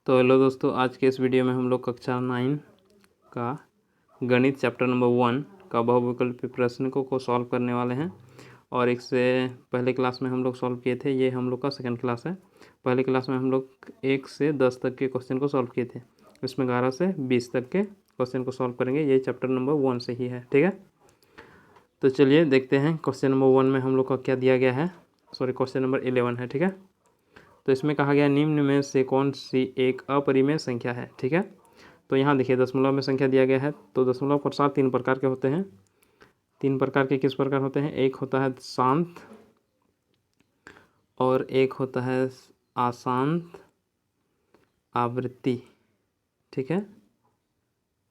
तो हेलो दोस्तों, आज के इस वीडियो में हम लोग कक्षा 9 का गणित चैप्टर नंबर 1 का बहुविकल्पीय प्रश्न को सॉल्व करने वाले हैं। और इससे पहले क्लास में हम लोग सॉल्व किए थे। ये हम लोग का सेकंड क्लास है। पहले क्लास में हम लोग 1 से 10 तक के क्वेश्चन को सॉल्व किए थे। इसमें 11 से 20 तक के क्वेश्चन को सॉल्व करेंगे। ये चैप्टर नंबर 1 से ही है, ठीक है। तो चलिए देखते हैं क्वेश्चन नंबर 1 में हम लोग का क्या दिया गया है। क्वेश्चन नंबर 11 है, ठीक है। तो इसमें कहा गया निम्न में से कौन सी एक अपरिमेय संख्या है, ठीक है। तो यहाँ देखिए दशमलव में संख्या दिया गया है। तो दशमलव प्रसार 3 प्रकार के होते हैं। 3 प्रकार के किस प्रकार होते हैं? एक होता है शांत और एक होता है अशांत आवृत्ति, ठीक है,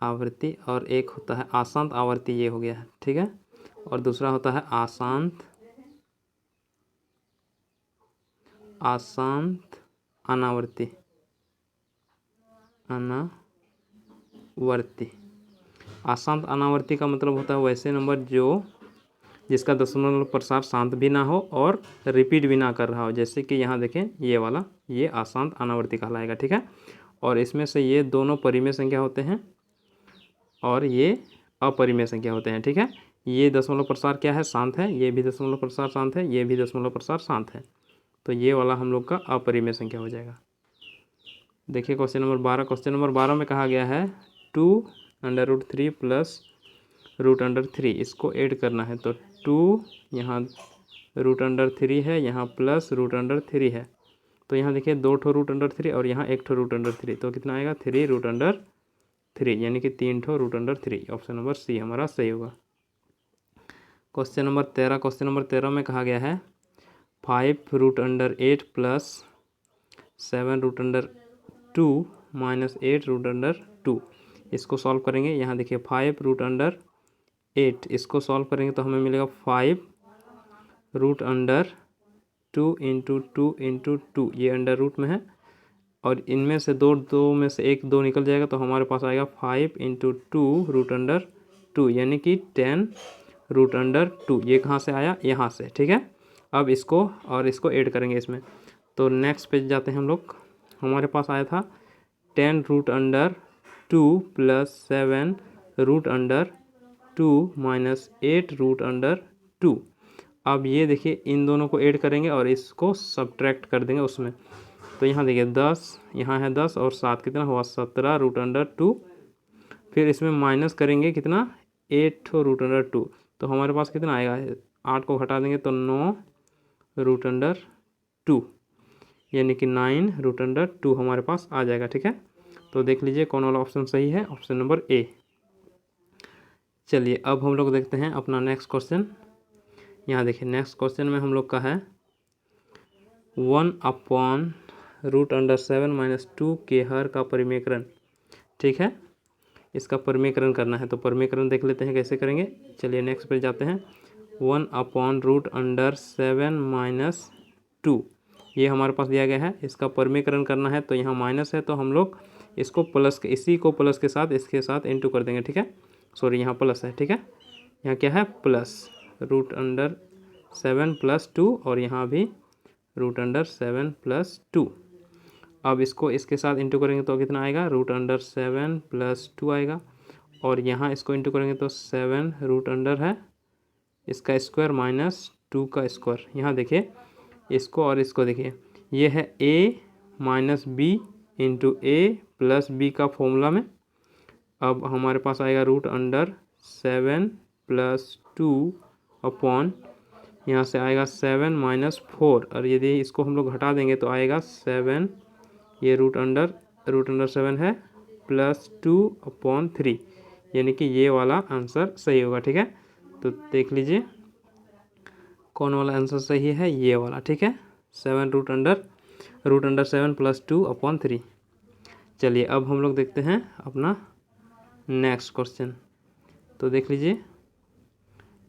आवृत्ति। और एक होता है अशांत आवर्ती, ये हो गया है, ठीक है। और दूसरा होता है अशांत अनावर्ती। अशांत अनावर्ती का मतलब होता है वैसे नंबर जिसका दशमलव प्रसार शांत भी ना हो और रिपीट भी ना कर रहा हो। जैसे कि यहाँ देखें ये वाला, ये अशांत अनावर्ती कहलाएगा, ठीक है। और इसमें से ये दोनों परिमेय संख्या होते हैं और ये अपरिमेय संख्या होते हैं, ठीक है। ये दशमलव प्रसार क्या है? शांत है। ये भी दशमलव प्रसार शांत है। ये भी दशमलव प्रसार शांत है। तो ये वाला हम लोग का अपरिमेय संख्या हो जाएगा। देखिए क्वेश्चन नंबर 12। क्वेश्चन नंबर 12 में कहा गया है 2√3 प्लस √3, इसको ऐड करना है। तो 2 यहाँ √3 है, यहाँ प्लस √3 है। तो यहाँ देखिए 2 ठो √3 और यहाँ 1 ठो √3, तो कितना आएगा? 3√3, यानी कि 3 ठो √3। ऑप्शन नंबर सी हमारा सही होगा। Question number 13। क्वेश्चन नंबर 13 में कहा गया है 5√8 प्लस 7√2 माइनस 8√2, इसको सॉल्व करेंगे। यहाँ देखिए 5√8, इसको सॉल्व करेंगे तो हमें मिलेगा 5√2 इंटू 2 इंटू 2, ये अंडर रूट में है। और इनमें से दो में से एक 2 निकल जाएगा, तो हमारे पास आएगा 5 इंटू 2√2, यानी कि 10√2। ये कहाँ से आया? यहाँ से, ठीक है। अब इसको और इसको ऐड करेंगे इसमें। तो नेक्स्ट पेज जाते हैं हम लोग। हमारे पास आया था 10√2 प्लस 7√2 माइनस 8√2। अब ये देखिए इन दोनों को ऐड करेंगे और इसको सब्ट्रैक्ट कर देंगे उसमें। तो यहाँ देखिए 10, यहाँ है 10 और 7, कितना हुआ? 17√2। फिर इसमें माइनस करेंगे कितना? 8√2। तो हमारे पास कितना आएगा? 8 को घटा देंगे तो 9√2, यानी कि 9√2 हमारे पास आ जाएगा, ठीक है। तो देख लीजिए कौन वाला ऑप्शन सही है। Option number A. चलिए अब हम लोग देखते हैं अपना नेक्स्ट क्वेश्चन। यहाँ देखिए नेक्स्ट क्वेश्चन में हम लोग का है 1/√7 माइनस 2 के हर का परिमेयकरण, ठीक है। इसका परिमेयकरण करना है। तो परिमेयकरण देख लेते हैं कैसे करेंगे। चलिए नेक्स्ट पे जाते हैं। 1/√7 माइनस 2, ये हमारे पास दिया गया है। इसका परिमेयकरण करना है तो यहाँ माइनस है, तो हम लोग इसको प्लस के, इसी को प्लस के साथ इसके साथ इंटू कर देंगे, ठीक है। सॉरी, यहाँ प्लस है, ठीक है। यहाँ क्या है? प्लस √7 प्लस 2 और यहाँ भी √7 प्लस 2। अब इसको इसके साथ इंटू करेंगे तो कितना आएगा? √7 प्लस 2 आएगा। और यहाँ इसको इंटू करेंगे तो 7 है इसका स्क्वायर माइनस 2 का स्क्वायर। यहाँ देखिए इसको और इसको देखिए, ये है a minus b into a plus b का फॉर्मूला में। अब हमारे पास आएगा √7 प्लस 2 अपॉन, यहाँ से आएगा 7 माइनस 4, और यदि इसको हम लोग घटा देंगे तो आएगा 7, ये √7 है प्लस 2/3, यानी कि ये वाला आंसर सही होगा, ठीक है। तो देख लीजिए कौन वाला आंसर सही है? ये वाला, ठीक है। 7 प्लस 2/3। चलिए अब हम लोग देखते हैं अपना नेक्स्ट क्वेश्चन। तो देख लीजिए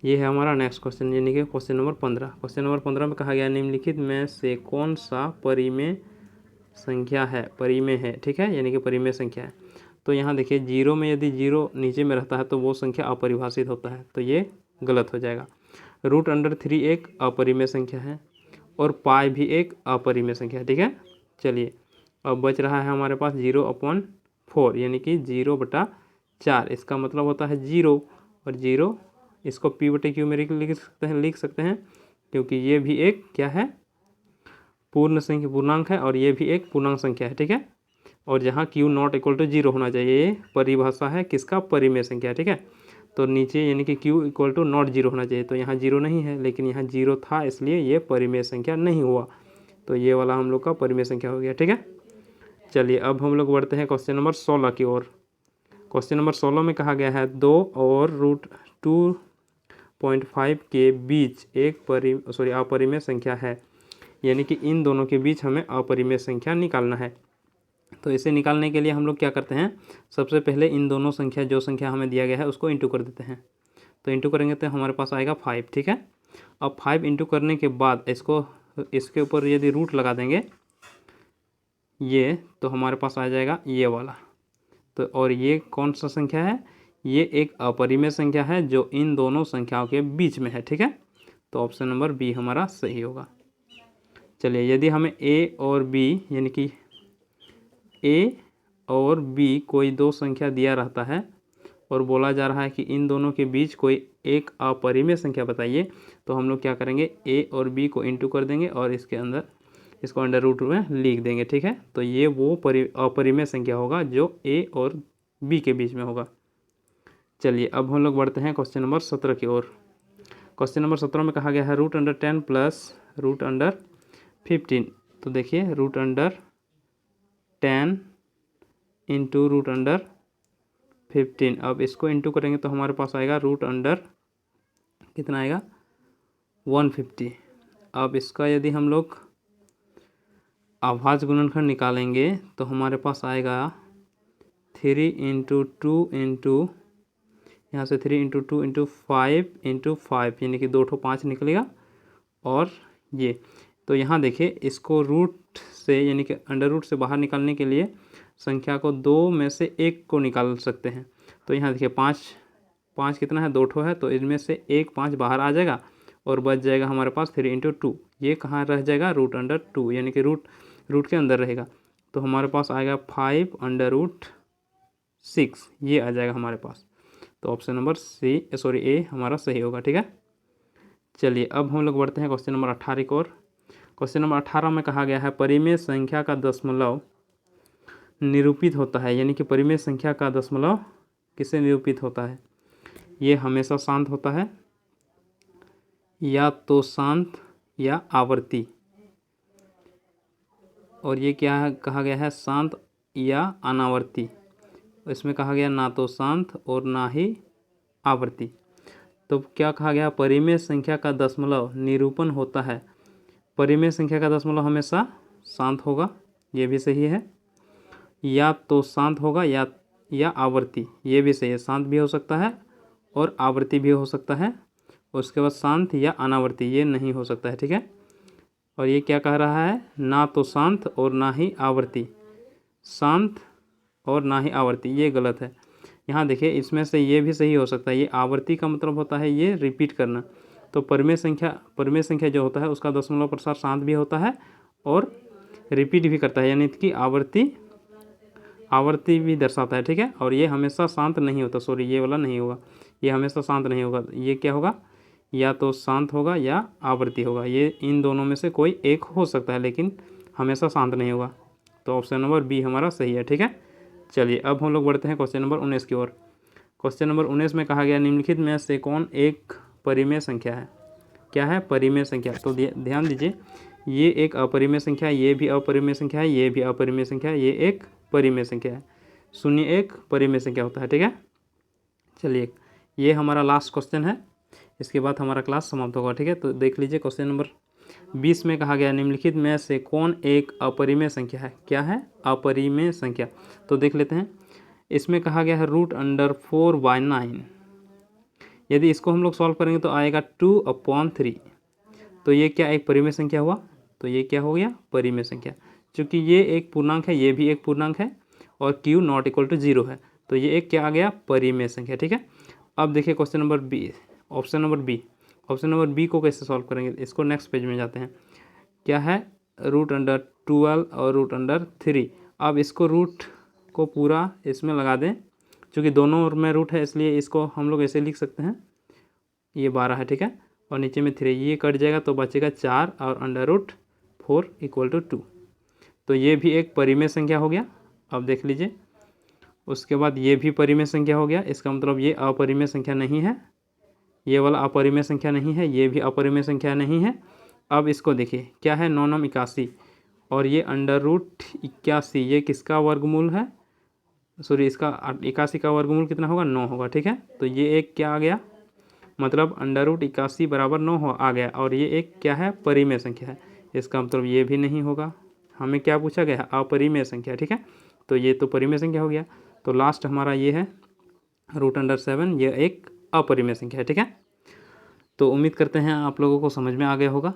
ये है हमारा नेक्स्ट क्वेश्चन, यानी कि क्वेश्चन नंबर 15। क्वेश्चन नंबर 15 में कहा गया निम्नलिखित में से कौन सा परिमेय संख्या है? परिमेय है, ठीक है, यानी कि परिमेय संख्या है। तो यहाँ देखिए 0 में यदि 0 नीचे में रहता है तो वो संख्या अपरिभाषित होता है, तो ये गलत हो जाएगा। √3 एक अपरिमेय संख्या है और पाई भी एक अपरिमेय संख्या है, ठीक है। चलिए अब बच रहा है हमारे पास 0/4 यानी कि 0/4। इसका मतलब होता है 0 और 0 इसको p/q में लिख सकते हैं क्योंकि ये भी एक क्या है, पूर्णांक है और ये भी एक पूर्णांक संख्या है। ठीक है, और जहाँ q नॉट इक्वल टू 0 होना चाहिए, ये परिभाषा है किसका, परिमेय संख्या। ठीक है, तो नीचे यानी कि q इक्वल टू नॉट 0 होना चाहिए, तो यहाँ 0 नहीं है लेकिन यहाँ 0 था, इसलिए ये परिमेय संख्या नहीं हुआ। तो ये वाला हम लोग का परिमेय संख्या हो गया। ठीक है, चलिए अब हम लोग बढ़ते हैं क्वेश्चन नंबर 16 की ओर। क्वेश्चन नंबर 16 में कहा गया है 2 और √2.5 के बीच एक अपरिमेय संख्या है, यानी कि इन दोनों के बीच हमें अपरिमेय संख्या निकालना है। तो इसे निकालने के लिए हम लोग क्या करते हैं, सबसे पहले इन दोनों संख्या, जो संख्या हमें दिया गया है उसको इंटू कर देते हैं। तो इंटू करेंगे तो हमारे पास आएगा 5। ठीक है, अब 5 इंटू करने के बाद इसके ऊपर यदि रूट लगा देंगे ये, तो हमारे पास आ जाएगा ये वाला। तो और ये कौन सा संख्या है, ये एक अपरिमेय संख्या है जो इन दोनों संख्याओं के बीच में है। ठीक है, तो ऑप्शन नंबर बी हमारा सही होगा। चलिए, यदि हमें ए और बी यानी कि ए और बी कोई दो संख्या दिया रहता है और बोला जा रहा है कि इन दोनों के बीच कोई एक अपरिमेय संख्या बताइए, तो हम लोग क्या करेंगे, ए और बी को इंटू कर देंगे और इसको अंडर रूट में लिख देंगे। ठीक है, तो ये वो अपरिमेय संख्या होगा जो ए और बी के बीच में होगा। चलिए अब हम लोग बढ़ते हैं क्वेश्चन नंबर 17 की ओर। क्वेश्चन नंबर 17 में कहा गया है √10 प्लस √15। तो देखिए √10 इंटू √15। अब इसको इंटू करेंगे तो हमारे पास आएगा कितना आएगा, 150। अब इसका यदि हम लोग अभाज्य गुणनखंड निकालेंगे तो हमारे पास आएगा 3 इंटू 2 इंटू यहाँ से 3 इंटू 2 इंटू 5 इंटू 5 यानी कि 2 ठो 5 निकलेगा। और ये तो यहाँ देखिए, इसको रूट से यानी कि अंडर रूट से बाहर निकालने के लिए संख्या को 2 में से 1 को निकाल सकते हैं। तो यहाँ देखिए 5 कितना है, 2 ठो है, तो इनमें से एक 5 बाहर आ जाएगा और बच जाएगा हमारे पास 3 इंटू 2। ये कहाँ रह जाएगा, √2 यानी कि रूट के अंदर रहेगा। तो हमारे पास आएगा 5/6, ये आ जाएगा हमारे पास। तो ऑप्शन नंबर ए हमारा सही होगा। ठीक है, चलिए अब हम लोग बढ़ते हैं क्वेश्चन नंबर 18 की ओर। क्वेश्चन नंबर 18 में कहा गया है परिमेय संख्या का दशमलव निरूपित होता है, यानी कि परिमेय संख्या का दशमलव किससे निरूपित होता है, ये हमेशा शांत होता है, या तो शांत या आवर्ती। और ये क्या है, कहा गया है शांत या अनावर्ती। इसमें कहा गया ना तो शांत और ना ही आवर्ती। तो क्या कहा गया, परिमेय संख्या का दशमलव निरूपण होता है। परिमेय संख्या का दशमलव हमेशा शांत होगा, ये भी सही है, या तो शांत होगा या आवर्ती, ये भी सही है। शांत भी हो सकता है और आवर्ती भी हो सकता है। उसके बाद शांत या अनावर्ती, ये नहीं हो सकता है। ठीक है, और ये क्या कह रहा है, ना तो शांत और ना ही आवर्ती, शांत और ना ही आवर्ती, ये गलत है। यहाँ देखिए, इसमें से ये भी सही हो सकता है। ये आवर्ती का मतलब होता है ये रिपीट करना। तो परिमेय संख्या जो होता है उसका दशमलव प्रसार शांत भी होता है और रिपीट भी करता है, यानी कि आवर्ती भी दर्शाता है। ठीक है, और ये हमेशा शांत नहीं होता, सॉरी ये वाला नहीं होगा, ये हमेशा शांत नहीं होगा। ये क्या होगा, या तो शांत होगा या आवर्ती होगा, ये इन दोनों में से कोई एक हो सकता है लेकिन हमेशा शांत नहीं होगा। तो ऑप्शन नंबर बी हमारा सही है। ठीक है, चलिए अब हम लोग बढ़ते हैं क्वेश्चन नंबर 19 की ओर। क्वेश्चन नंबर 19 में कहा गया निम्नलिखित में से कौन एक परिमेय संख्या है। क्या है, परिमेय संख्या। तो ध्यान दीजिए, ये एक अपरिमेय संख्या है, ये भी अपरिमेय संख्या है, ये भी अपरिमेय संख्या है, ये एक परिमेय संख्या है। 0 एक परिमेय संख्या होता है। ठीक है, चलिए ये हमारा लास्ट क्वेश्चन है, इसके बाद हमारा क्लास समाप्त होगा। ठीक है, तो देख लीजिए क्वेश्चन नंबर 20 में कहा गया निम्नलिखित में से कौन एक अपरिमेय संख्या है। क्या है, अपरिमेय संख्या। तो देख लेते हैं, इसमें कहा गया है √4/9। यदि इसको हम लोग सॉल्व करेंगे तो आएगा 2/3। तो ये क्या एक परिमेय संख्या हुआ, तो ये क्या हो गया, परिमेय संख्या। चूँकि ये एक पूर्णांक है, ये भी एक पूर्णांक है और q नॉट इक्वल टू 0 है, तो ये एक क्या आ गया, परिमेय संख्या। ठीक है, अब देखिए question number B, option number B को कैसे सॉल्व करेंगे, इसको नेक्स्ट पेज में जाते हैं। क्या है, 12 और रूट अंडर 3। अब इसको रूट को पूरा इसमें लगा दें, क्योंकि दोनों में रूट है इसलिए इसको हम लोग ऐसे लिख सकते हैं, ये 12 है, ठीक है, और नीचे में 3, ये कट जाएगा तो बचेगा 4 और अंडर रूट 4 इक्वल टू 2। तो ये भी एक परिमेय संख्या हो गया। अब देख लीजिए, उसके बाद ये भी परिमेय संख्या हो गया। इसका मतलब ये अपरिमेय संख्या नहीं है, ये वाला अपरिमेय संख्या नहीं है, ये भी अपरिमेय संख्या नहीं है। अब इसको देखिए क्या है, 9 9 81 और ये अंडर रूट 81, ये किसका वर्गमूल है, सॉरी इसका 81 का वर्गमूल कितना होगा, 9 होगा, ठीक है। तो ये एक क्या आ गया, मतलब अंडर रूट 81 बराबर 9 आ गया, और ये एक क्या है, परिमेय संख्या है। इसका मतलब ये भी नहीं होगा, हमें क्या पूछा गया है, अपरिमेय संख्या, ठीक है। तो ये तो परिमेय संख्या हो गया। तो लास्ट हमारा ये है रूट अंडर 7, ये एक अपरिमेय संख्या है, ठीक है। तो उम्मीद करते हैं आप लोगों को समझ में आ गया होगा।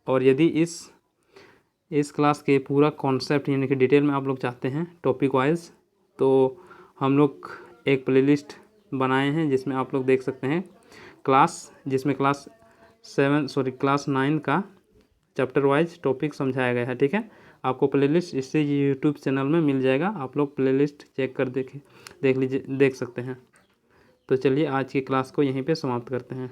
और यदि इस क्लास के पूरा कॉन्सेप्ट यानी कि डिटेल में आप लोग चाहते हैं टॉपिक वाइज, तो हम लोग एक प्लेलिस्ट बनाए हैं जिसमें आप लोग देख सकते हैं जिसमें क्लास 9 का चैप्टर वाइज टॉपिक समझाया गया है, ठीक है। आपको प्लेलिस्ट इससे यूट्यूब चैनल में मिल जाएगा, आप लोग प्लेलिस्ट चेक कर देख सकते हैं। तो चलिए आज की क्लास को यहीं पे समाप्त करते हैं।